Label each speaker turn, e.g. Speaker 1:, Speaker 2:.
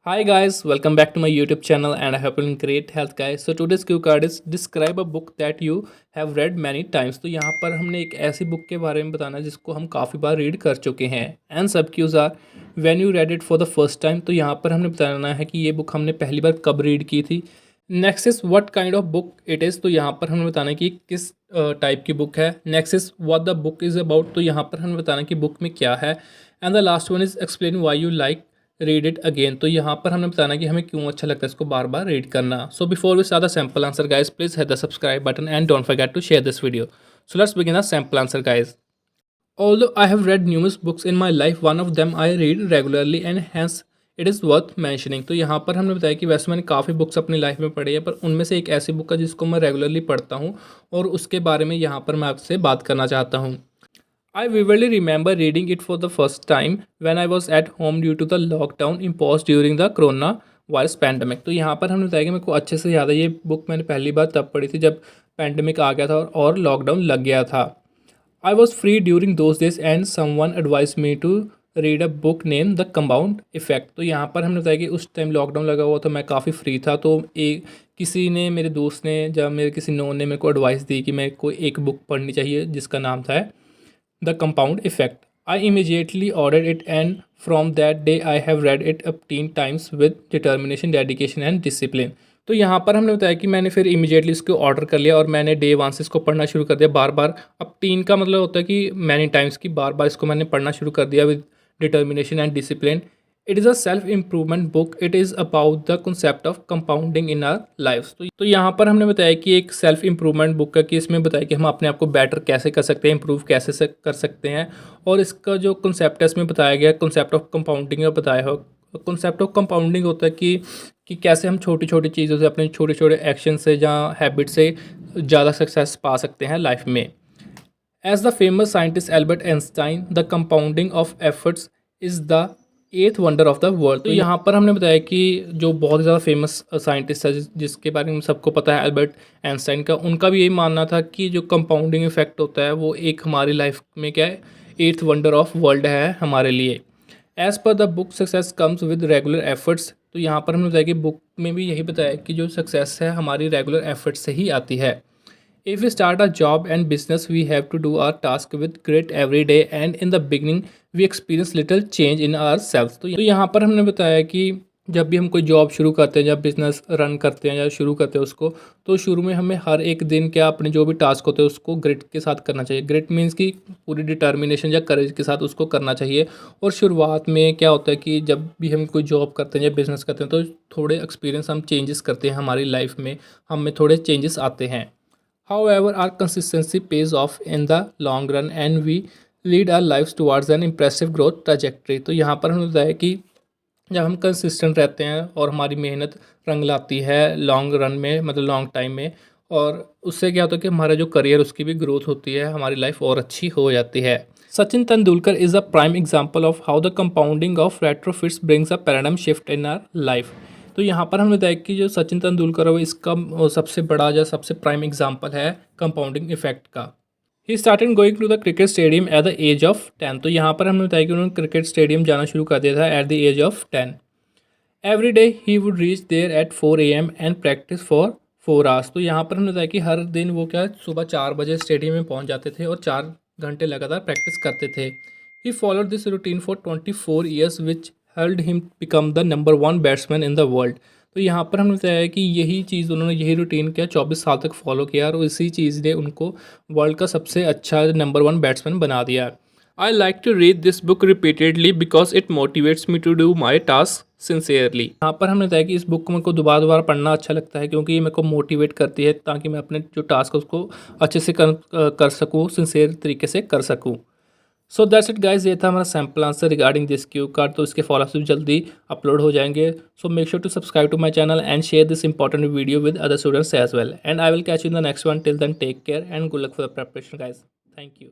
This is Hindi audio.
Speaker 1: Hi guys, welcome back to my YouTube channel and I hope you're in great health guys. So today's cue card is describe a book that you have read many times. तो यहाँ पर हमने एक ऐसी बुक के बारे में बताना है जिसको हम काफ़ी बार रीड कर चुके हैं and sub cues are when you read it for the first time. तो यहाँ पर हमने बताना है कि ये बुक हमने पहली बार कब रीड की थी। Next is what kind of book it is. तो यहाँ पर हमें बताना है कि किस टाइप की बुक है। Next is what the book is about. तो यहाँ पर हमें बताना है कि बुक में क्या है। And the last one is explain why you like read it again. तो यहाँ पर हमने बताना कि हमें क्यों अच्छा लगता है इसको बार बार रीड करना। So before we start the sample answer guys please hit the subscribe button and don't forget to share this video. So let's begin the sample answer guys. Although I have read numerous books in my life, one of them I read regularly and hence it is worth mentioning। तो यहाँ पर हमने बताया कि वैसे मैंने काफ़ी बुक्स अपनी लाइफ में पढ़ी है पर उनमें से एक ऐसी बुक है जिसको मैं रेगुलरली पढ़ता हूँ और उसके बारे में यहाँ पर मैं आपसे बात करना चाहता हूँ। I vividly remember reading it for the first time when I was at home due to the lockdown imposed during the corona virus pandemic. तो यहाँ पर हमने बताया कि मेरे को अच्छे से याद है ये बुक मैंने पहली बार तब पढ़ी थी जब पैंडमिक आ गया था और लॉकडाउन लग गया था। I was free during those days and someone advised me to read a book named The Compound Effect। तो यहाँ पर हमने बताया कि उस टाइम लॉकडाउन लगा हुआ था, मैं काफ़ी फ्री था, तो एक किसी ने मेरे दोस्त ने जब मेरे किसी नोन ने मेरे को एडवाइस दी कि मेरे को एक बुक पढ़नी चाहिए जिसका नाम था the compound effect. I immediately order it and from that day I have read it up 10 times with determination dedication and discipline. तो यहाँ पर हमने बताया कि मैंने फिर इमीडिएटली इसको ऑर्डर कर लिया और मैंने डे 1 से इसको पढ़ना शुरू कर दिया बार बार। अब 3 का मतलब होता है कि मैनी टाइम्स की बार बार इसको मैंने पढ़ना शुरू कर दिया with determination and discipline. It is a self improvement book. It is about the concept of compounding in our life. तो यहाँ पर हमने बताया कि एक सेल्फ इम्प्रूवमेंट बुक है कि इसमें बताया कि हम अपने आप को बेटर कैसे कर सकते हैं, इम्प्रूव कैसे कर सकते हैं। और इसका जो कंसेप्ट है इसमें बताया गया कंसेप्ट ऑफ कंपाउंडिंग का बताया हो। कंसेप्ट ऑफ कंपाउंडिंग होता है कि कैसे हम छोटी छोटी चीज़ों से अपने छोटे छोटे एक्शन से या हैबिट से ज़्यादा सक्सेस पा सकते हैं लाइफ में। As the famous scientist Albert Einstein the compounding of efforts is the eighth wonder of the world. तो यहाँ पर हमने बताया कि जो बहुत ज़्यादा फेमस साइंटिस्ट है जिसके बारे में सबको पता है एल्बर्ट आइंस्टाइन का, उनका भी यही मानना था कि जो कंपाउंडिंग इफेक्ट होता है वो एक हमारी लाइफ में क्या है एथ वंडर ऑफ वर्ल्ड है हमारे लिए। As per the book success comes with regular efforts. तो यहाँ पर हमने बताया कि बुक में भी यही बताया कि जो सक्सेस है हमारी रेगुलर एफर्ट्स से ही आती है। If we start a job and business, we have to do our task with grit every day and in the beginning we experience little change in ourselves। तो यहाँ पर हमने बताया कि जब भी हम कोई जॉब शुरू करते हैं, जब बिज़नेस रन करते हैं या शुरू करते हैं उसको, तो शुरू में हमें हर एक दिन क्या अपने जो भी टास्क होते हैं उसको ग्रिट के साथ करना चाहिए। ग्रिट मीन्स कि पूरी डिटर्मिनेशन या करेज के साथ उसको करना चाहिए। और शुरुआत में क्या होता है कि जब भी हम कोई जॉब करते हैं या बिज़नेस करते हैं तो थोड़े एक्सपीरियंस हम चेंजेस करते हैं हमारी लाइफ में, हमें थोड़े चेंजेस आते हैं। However, our consistency pays off in the long run and we lead our lives towards an impressive growth trajectory। तो यहाँ पर हमें बताया कि जब हम कंसिस्टेंट रहते हैं और हमारी मेहनत रंग लाती है लॉन्ग रन में, मतलब लॉन्ग टाइम में, और उससे क्या होता है कि हमारा जो करियर उसकी भी ग्रोथ होती है, हमारी लाइफ और अच्छी हो जाती है। Sachin Tendulkar is a prime example of how the compounding of retrofits brings a paradigm shift in our life. तो यहाँ पर हमने बताया कि जो सचिन तेंदुलकर है वो इसका सबसे बड़ा या सबसे प्राइम एग्जाम्पल है कंपाउंडिंग इफेक्ट का। He started going to the cricket stadium at the age of 10। तो यहाँ पर हमने बताया कि उन्होंने क्रिकेट स्टेडियम जाना शुरू कर दिया था at the age of 10। Every day he would reach there at 4 AM and practice for 4 hours. तो यहाँ पर हमने बताया कि हर दिन वो क्या सुबह 4 बजे स्टेडियम में पहुँच जाते थे और 4 घंटे लगातार प्रैक्टिस करते थे। He followed this routine for 24 years which held him become the number 1 batsman in the world. तो यहाँ पर हमने बताया कि यही चीज़ उन्होंने यही रूटीन किया 24 साल तक फॉलो किया और इसी चीज़ ने उनको वर्ल्ड का सबसे अच्छा नंबर 1 बैट्समैन बना दिया। I like to read this book repeatedly because it motivates me to do my task sincerely. यहाँ पर हमने बताया कि इस बुक को मेरे को दोबारा दोबारा पढ़ना अच्छा लगता है क्योंकि ये मेरे को मोटिवेट करती है ताकि मैं अपने जो टास्क है उसको अच्छे से कर सकूँ, सिंसियर तरीके से कर सकूँ। सो दैट्स इट गाइज, ये था हमारा sample answer regarding this cue card. तो इसके फॉलोअप्स भी जल्दी अपलोड हो जाएंगे। So make sure to subscribe to my channel and share this important video with other students as well and I will catch you in the next one. Till then take care and good luck for the preparation guys. Thank you.